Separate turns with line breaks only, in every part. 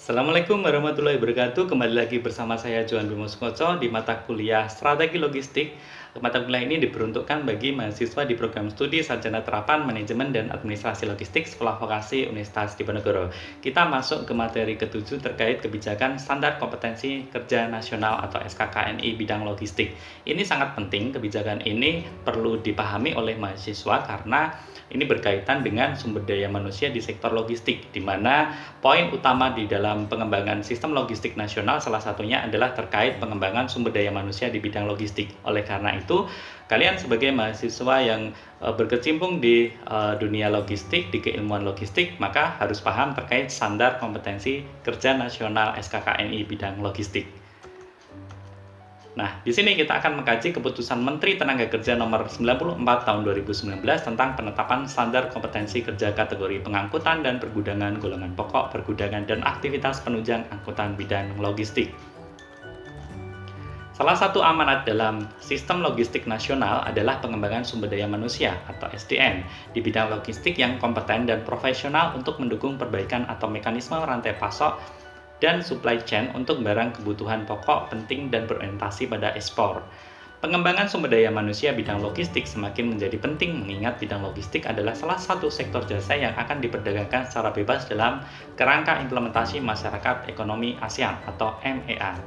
Assalamualaikum warahmatullahi wabarakatuh. Kembali lagi bersama saya Johan Bimo Sukoco di mata kuliah Strategi Logistik. Mata kuliah ini diperuntukkan bagi mahasiswa di program studi Sarjana Terapan Manajemen dan Administrasi Logistik Sekolah Vokasi Universitas Diponegoro. Kita masuk ke materi ke-7 terkait kebijakan Standar Kompetensi Kerja Nasional atau SKKNI bidang logistik. Ini sangat penting, kebijakan ini perlu dipahami oleh mahasiswa karena ini berkaitan dengan sumber daya manusia di sektor logistik, di mana poin utama di dalam pengembangan sistem logistik nasional salah satunya adalah terkait pengembangan sumber daya manusia di bidang logistik. Oleh karena itu, kalian sebagai mahasiswa yang berkecimpung di dunia logistik, di keilmuan logistik, maka harus paham terkait standar kompetensi kerja nasional SKKNI bidang logistik. Nah, di sini kita akan mengkaji keputusan Menteri Tenaga Kerja nomor 94 tahun 2019 tentang penetapan standar kompetensi kerja kategori pengangkutan dan pergudangan golongan pokok, pergudangan dan aktivitas penunjang angkutan bidang logistik. Salah satu amanat dalam sistem logistik nasional adalah pengembangan sumber daya manusia atau SDM di bidang logistik yang kompeten dan profesional untuk mendukung perbaikan atau mekanisme rantai pasok dan supply chain untuk barang kebutuhan pokok penting dan berorientasi pada ekspor. Pengembangan sumber daya manusia bidang logistik semakin menjadi penting mengingat bidang logistik adalah salah satu sektor jasa yang akan diperdagangkan secara bebas dalam kerangka implementasi masyarakat ekonomi ASEAN atau MEA.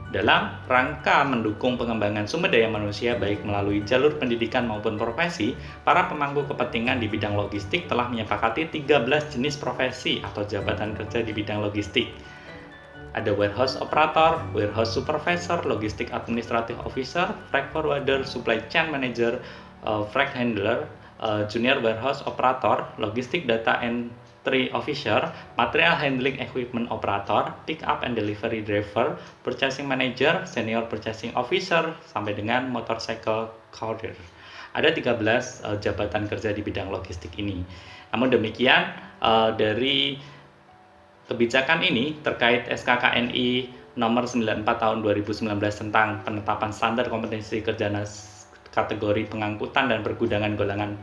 Dalam rangka mendukung pengembangan sumber daya manusia baik melalui jalur pendidikan maupun profesi, para pemangku kepentingan di bidang logistik telah menyepakati 13 jenis profesi atau jabatan kerja di bidang logistik. Ada warehouse operator, warehouse supervisor, logistik administrative officer, freight forwarder, supply chain manager, freight handler, junior warehouse operator, logistik data entry officer, material handling equipment operator, pick up and delivery driver, purchasing manager, senior purchasing officer, sampai dengan motorcycle courier. Ada 13 jabatan kerja di bidang logistik ini. Namun demikian, dari kebijakan ini terkait SKKNI nomor 94 tahun 2019 tentang penetapan standar kompetensi kerja kategori pengangkutan dan pergudangan golongan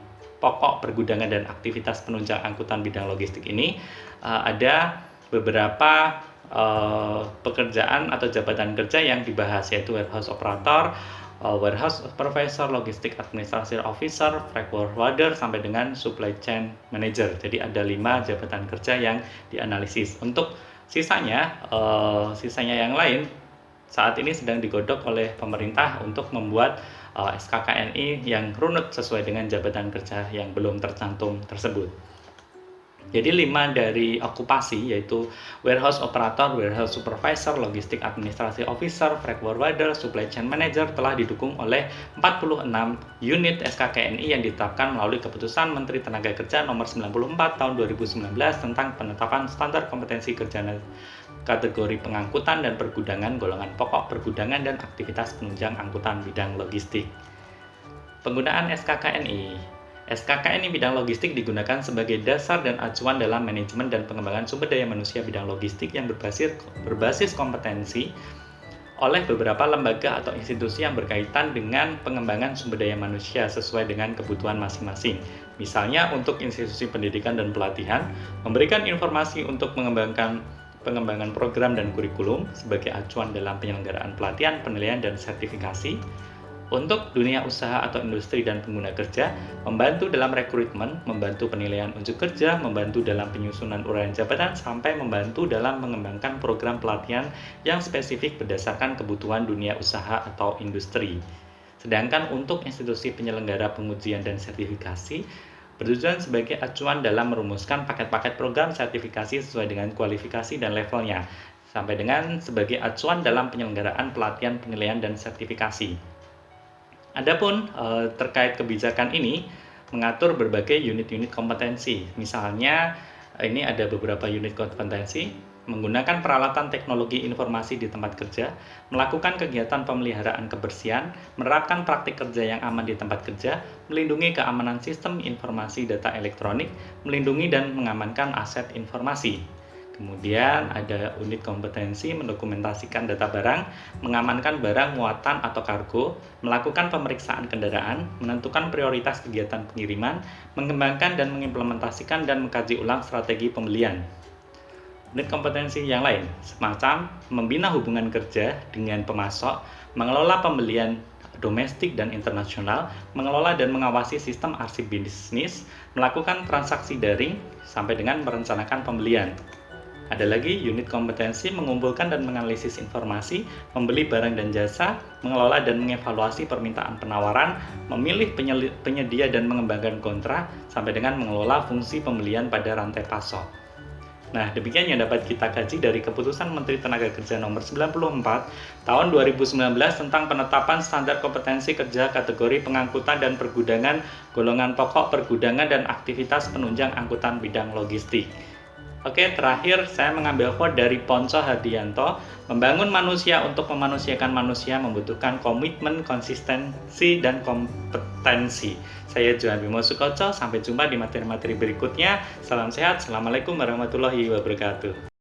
pokok, pergudangan dan aktivitas penunjang angkutan bidang logistik ini ada beberapa pekerjaan atau jabatan kerja yang dibahas, yaitu warehouse operator, warehouse supervisor, logistik administrative officer, freight forwarder, sampai dengan supply chain manager. Jadi ada 5 jabatan kerja yang dianalisis. Untuk sisanya yang lain saat ini sedang digodok oleh pemerintah untuk membuat SKKNI yang runut sesuai dengan jabatan kerja yang belum tercantum tersebut. Jadi 5 dari okupasi yaitu warehouse operator, warehouse supervisor, logistik administrasi officer, freight forwarder, supply chain manager telah didukung oleh 46 unit SKKNI yang ditetapkan melalui keputusan Menteri Tenaga Kerja nomor 94 tahun 2019 tentang penetapan standar kompetensi kerja kategori pengangkutan dan pergudangan golongan pokok, pergudangan dan aktivitas penunjang angkutan bidang logistik. Penggunaan SKKNI. SKKNI bidang logistik digunakan sebagai dasar dan acuan dalam manajemen dan pengembangan sumber daya manusia bidang logistik yang berbasis kompetensi oleh beberapa lembaga atau institusi yang berkaitan dengan pengembangan sumber daya manusia sesuai dengan kebutuhan masing-masing. Misalnya untuk institusi pendidikan dan pelatihan, memberikan informasi untuk pengembangan program dan kurikulum sebagai acuan dalam penyelenggaraan pelatihan, penilaian, dan sertifikasi. Untuk dunia usaha atau industri dan pengguna kerja, membantu dalam rekrutmen, membantu penilaian unjuk kerja, membantu dalam penyusunan uraian jabatan, sampai membantu dalam mengembangkan program pelatihan yang spesifik berdasarkan kebutuhan dunia usaha atau industri. Sedangkan untuk institusi penyelenggara pengujian dan sertifikasi, bertujuan sebagai acuan dalam merumuskan paket-paket program sertifikasi sesuai dengan kualifikasi dan levelnya, sampai dengan sebagai acuan dalam penyelenggaraan pelatihan, penilaian, dan sertifikasi. Adapun terkait kebijakan ini mengatur berbagai unit-unit kompetensi. Misalnya ini ada beberapa unit kompetensi: menggunakan peralatan teknologi informasi di tempat kerja, melakukan kegiatan pemeliharaan kebersihan, menerapkan praktik kerja yang aman di tempat kerja, melindungi keamanan sistem informasi data elektronik, melindungi dan mengamankan aset informasi. Kemudian ada unit kompetensi mendokumentasikan data barang, mengamankan barang muatan atau kargo, melakukan pemeriksaan kendaraan, menentukan prioritas kegiatan pengiriman, mengembangkan dan mengimplementasikan dan mengkaji ulang strategi pembelian. unit kompetensi yang lain, semacam membina hubungan kerja dengan pemasok, mengelola pembelian domestik dan internasional, mengelola dan mengawasi sistem arsip bisnis, melakukan transaksi daring, sampai dengan merencanakan pembelian. Ada lagi unit kompetensi mengumpulkan dan menganalisis informasi, membeli barang dan jasa, mengelola dan mengevaluasi permintaan penawaran, memilih penyedia dan mengembangkan kontrak, sampai dengan mengelola fungsi pembelian pada rantai pasok. Nah, demikian yang dapat kita kaji dari Keputusan Menteri Tenaga Kerja Nomor 94 Tahun 2019 tentang penetapan standar kompetensi kerja kategori pengangkutan dan pergudangan, golongan pokok pergudangan dan aktivitas penunjang angkutan bidang logistik. Oke, terakhir saya mengambil quote dari Ponco Hardianto, membangun manusia untuk memanusiakan manusia membutuhkan komitmen, konsistensi, dan kompetensi. Saya Johan Bimo Sukoco, sampai jumpa di materi-materi berikutnya. Salam sehat, Assalamualaikum warahmatullahi wabarakatuh.